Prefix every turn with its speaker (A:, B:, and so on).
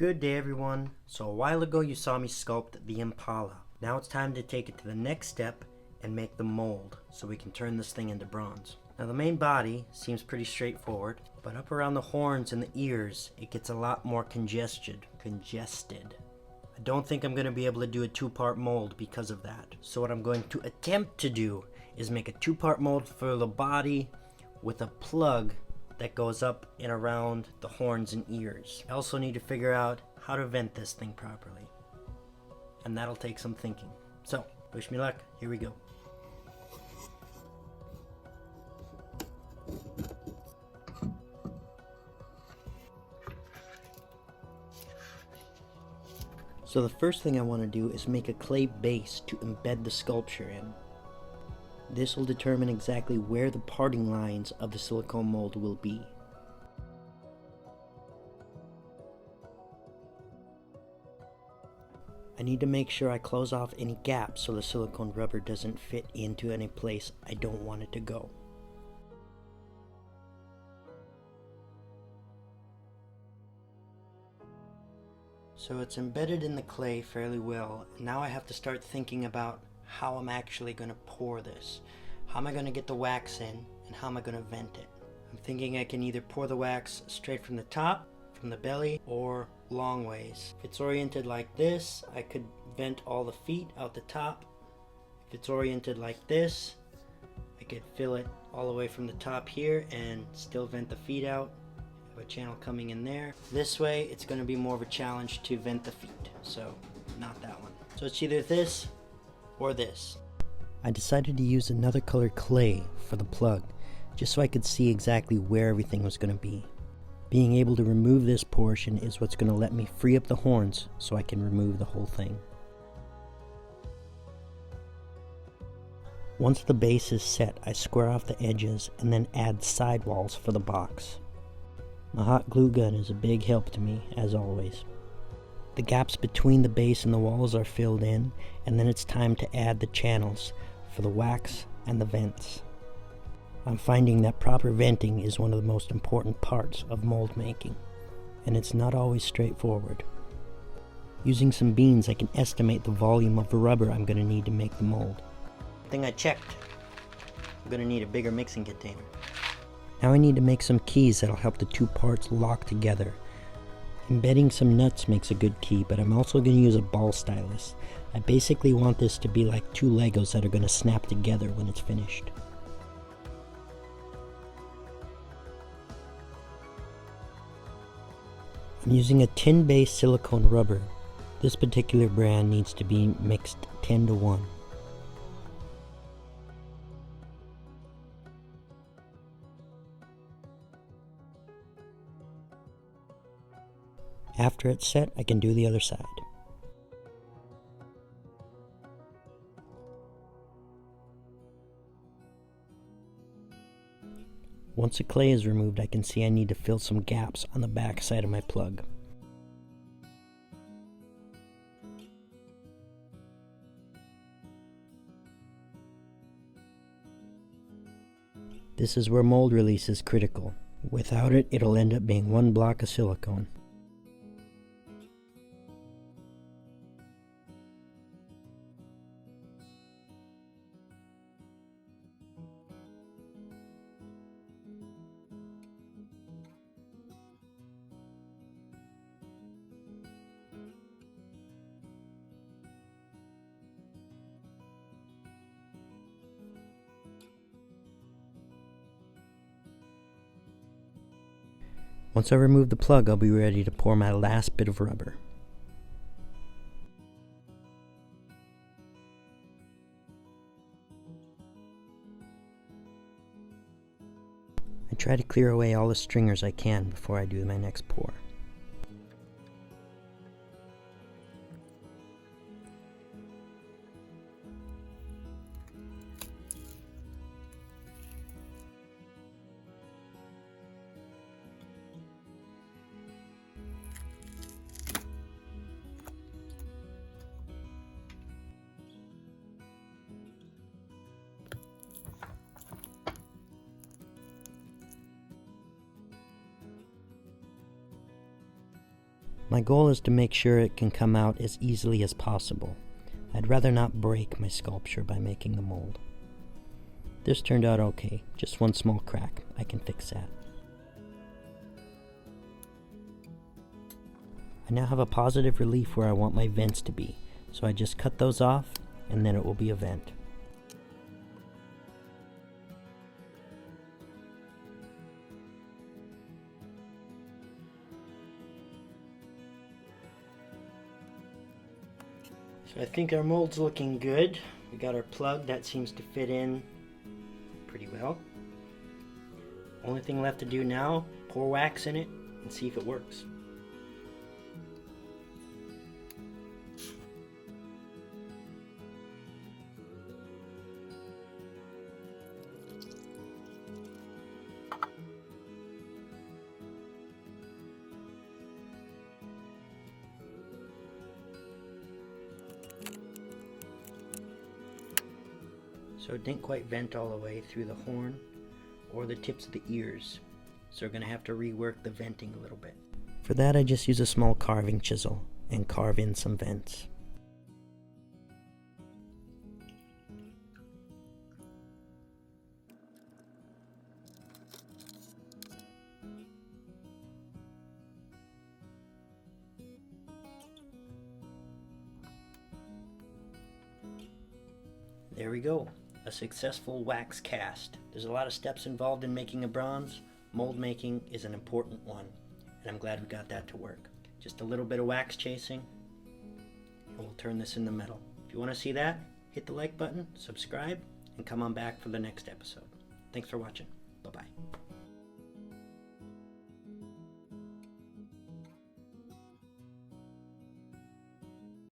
A: Good day everyone. So a while ago you saw me sculpt the Impala. Now it's time to take it to the next step and make the mold so we can turn this thing into bronze. Now the main body seems pretty straightforward, but up around the horns and the ears it gets a lot more congested. I don't think I'm going to be able to do a two-part mold because of that. So what I'm going to attempt to do is make a two-part mold for the body with a plug that goes up and around the horns and ears. I also need to figure out how to vent this thing properly, and that'll take some thinking. So, wish me luck. Here we go. So the first thing I want to do is make a clay base to embed the sculpture in. This will determine exactly where the parting lines of the silicone mold will be. I need to make sure I close off any gaps so the silicone rubber doesn't fit into any place I don't want it to go. So it's embedded in the clay fairly well. Now I have to start thinking about how I'm actually going to pour this. How am I going to get the wax in, and how am I going to vent it? I'm thinking I can either pour the wax straight from the top, from the belly, or long ways. If it's oriented like this, I could vent all the feet out the top. If it's oriented like this, I could fill it all the way from the top here and still vent the feet out. I have a channel coming in there. This way, it's going to be more of a challenge to vent the feet, so not that one. So it's either this or this. I decided to use another colored clay for the plug, just so I could see exactly where everything was going to be. Being able to remove this portion is what's going to let me free up the horns so I can remove the whole thing. Once the base is set, I square off the edges and then add sidewalls for the box. My hot glue gun is a big help to me, as always. The gaps between the base and the walls are filled in, and then it's time to add the channels for the wax and the vents. I'm finding that proper venting is one of the most important parts of mold making, and it's not always straightforward. Using some beans, I can estimate the volume of the rubber I'm going to need to make the mold. I think I checked. I'm going to need a bigger mixing container. Now I need to make some keys that'll help the two parts lock together. Embedding some nuts makes a good key, but I'm also going to use a ball stylus. I basically want this to be like two Legos that are going to snap together when it's finished. I'm using a tin-based silicone rubber. This particular brand needs to be mixed 10:1. After it's set, I can do the other side. Once the clay is removed, I can see I need to fill some gaps on the back side of my plug. This is where mold release is critical. Without it, it'll end up being one block of silicone. Once I remove the plug, I'll be ready to pour my last bit of rubber. I try to clear away all the stringers I can before I do my next pour. My goal is to make sure it can come out as easily as possible. I'd rather not break my sculpture by making the mold. This turned out okay, just one small crack. I can fix that. I now have a positive relief where I want my vents to be, so I just cut those off and then it will be a vent. So I think our mold's looking good. We got our plug that seems to fit in pretty well. Only thing left to do now, pour wax in it and see if it works. So it didn't quite vent all the way through the horn or the tips of the ears. So we're going to have to rework the venting a little bit. For that I just use a small carving chisel and carve in some vents. There we go. A successful wax cast. There's a lot of steps involved in making a bronze. Mold making is an important one, and I'm glad we got that to work. Just a little bit of wax chasing, and we'll turn this into metal. If you want to see that, hit the like button, subscribe, and come on back for the next episode. Thanks for watching. Bye-bye.